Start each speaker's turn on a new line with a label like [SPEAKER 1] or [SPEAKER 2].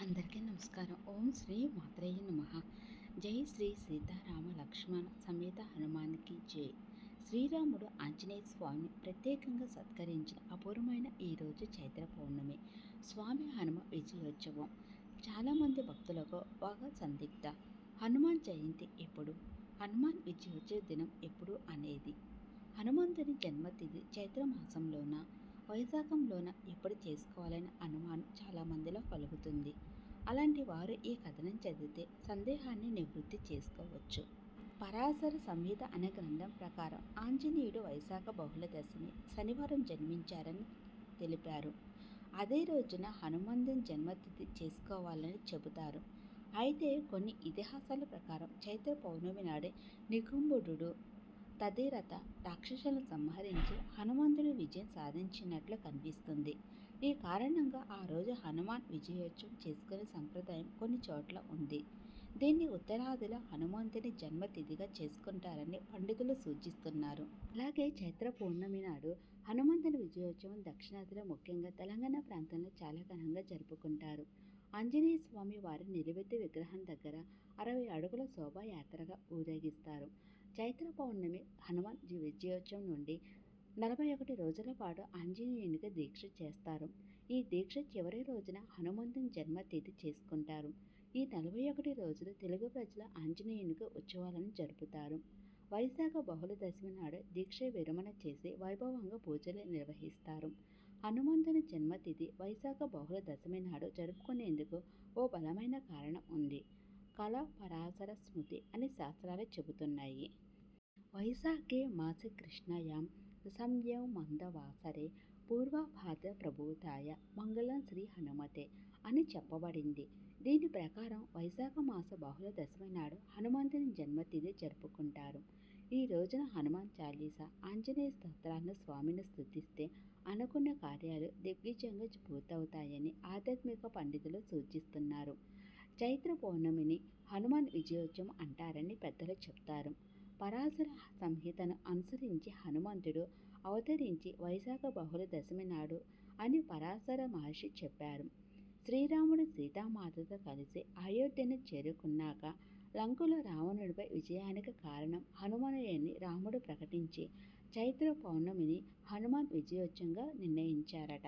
[SPEAKER 1] అందరికీ నమస్కారం. ఓం శ్రీ మాత్రేయ నమః. జై శ్రీ సీతారామ లక్ష్మణ సమేత హనుమానికి జై. శ్రీరాముడు ఆంజనేయ స్వామిని ప్రత్యేకంగా సత్కరించిన అపూర్వమైన ఈరోజు చైత్ర పౌర్ణమి. స్వామి హనుమ విజయోత్సవం చాలామంది భక్తులకు బాగా సందిగ్ధ. హనుమాన్ జయంతి ఎప్పుడు, హనుమాన్ విజయోత్సవ దినం ఎప్పుడు అనేది. హనుమంతుని జన్మతిథి చైత్ర మాసంలోన, వైశాఖంలోన ఎప్పుడు చేసుకోవాలనే అనుమానం చాలామందిలో కలుగుతుంది. అలాంటి వారు ఈ కథనం చదివితే సందేహాన్ని నివృత్తి చేసుకోవచ్చు. పరాశర సంహిత అనే గ్రంథం ప్రకారం ఆంజనేయుడు వైశాఖ బహుళ దశమి శనివారం జన్మించారని తెలిపారు. అదే రోజున హనుమంతుని జన్మతిథి చేసుకోవాలని చెబుతారు. అయితే కొన్ని ఇతిహాసాల ప్రకారం చైత్ర పౌర్ణమి నాడే నికుంభుడు తదిరథ రాక్షసులను సంహరించి హనుమంతుడు విజయం సాధించినట్లు కనిపిస్తుంది. ఈ కారణంగా ఆ రోజు హనుమాన్ విజయోత్సవం చేసుకునే సంప్రదాయం కొన్ని చోట్ల ఉంది. దీన్ని ఉత్తరాదిలో హనుమంతుని జన్మతిథిగా చేసుకుంటారని పండితులు సూచిస్తున్నారు. అలాగే చైత్ర పౌర్ణమి నాడు హనుమంతుని విజయోత్సవం దక్షిణాదిలో ముఖ్యంగా తెలంగాణ ప్రాంతంలో చాలా ఘనంగా జరుపుకుంటారు. ఆంజనేయ స్వామి వారి నిలువెత్తు విగ్రహం దగ్గర 60 అడుగుల శోభాయాత్రగా ఊరేగిస్తారు. చైత్ర పౌర్ణమి హనుమాన్ విజయోత్సవం నుండి 41 రోజుల పాటు ఆంజనేయునికి దీక్ష చేస్తారు. ఈ దీక్ష చివరి రోజున హనుమంతుని జన్మతిథి చేసుకుంటారు. ఈ 41 రోజులు తెలుగు ప్రజల ఆంజనేయునికి ఉత్సవాలను జరుపుతారు. వైశాఖ బహుళ దశమి నాడు దీక్ష విరమణ చేసి వైభవంగా పూజలు నిర్వహిస్తారు. హనుమంతుని జన్మతిథి వైశాఖ బహుళ దశమి నాడు జరుపుకునేందుకు ఓ బలమైన కారణం ఉంది. కళ పరాశర స్మృతి అని శాస్త్రాలు చెబుతున్నాయి. వైశాఖే మాసే కృష్ణాయాం దశమ్యాం మందవాసరే పూర్వభాద్ర ప్రభూతాయ మంగళం శ్రీ హనుమతే అని చెప్పబడింది. దీని ప్రకారం వైశాఖ మాస బహుళ దశమి నాడు హనుమంతుని జన్మతిథి జరుపుకుంటారు. ఈ రోజున హనుమాన్ చాలీసా, ఆంజనేయ స్తోత్రాలను స్వామిని స్తుతిస్తే అనుకున్న కార్యాలు దిగ్విజయంగా పూర్తవుతాయని ఆధ్యాత్మిక పండితులు సూచిస్తున్నారు. చైత్ర పౌర్ణమిని హనుమాన్ విజయోత్సవం అంటారని పెద్దలు చెప్తారు. పరాశర సంహితను అనుసరించి హనుమంతుడు అవతరించి వైశాఖ బహుళ దశమి నాడు అని పరాశర మహర్షి చెప్పారు. శ్రీరాముడు సీతామాతతో కలిసి అయోధ్యను చేరుకున్నాక లంకలో రావణుడిపై విజయానికి కారణం హనుమనుడని రాముడు ప్రకటించి చైత్ర పౌర్ణమిని హనుమాన్ విజయోత్సవంగా నిర్ణయించారట.